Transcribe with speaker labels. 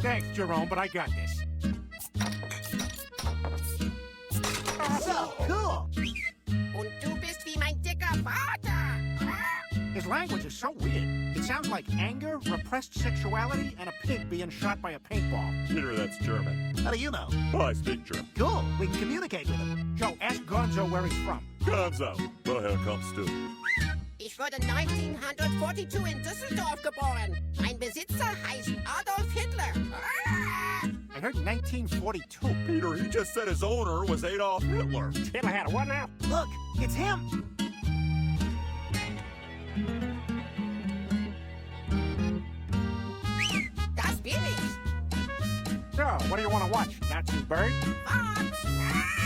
Speaker 1: Thanks, Jerome, but I got this.
Speaker 2: So cool.
Speaker 3: Und du bist wie mein dicker Vater.
Speaker 1: His language is so weird. It sounds like anger, repressed sexuality, and a pig being shot by a paintball.
Speaker 4: Peter, that's German.
Speaker 2: How do you know?
Speaker 4: Oh, I speak German.
Speaker 2: Cool. We can communicate with him.
Speaker 1: Joe, ask Gonzo where he's from.
Speaker 4: Gonzo, woher kommst du?
Speaker 3: Ich wurde 1942 in Düsseldorf geboren. Mein Besitzer heißt Adolf Hitler.
Speaker 1: I heard 1942.
Speaker 4: Peter, he just said his owner was Adolf Hitler.
Speaker 1: Hitler had a what now?
Speaker 2: Look, it's him.
Speaker 3: Das bin ich.
Speaker 1: So, what do you want to watch, Nazi bird?
Speaker 3: Fox.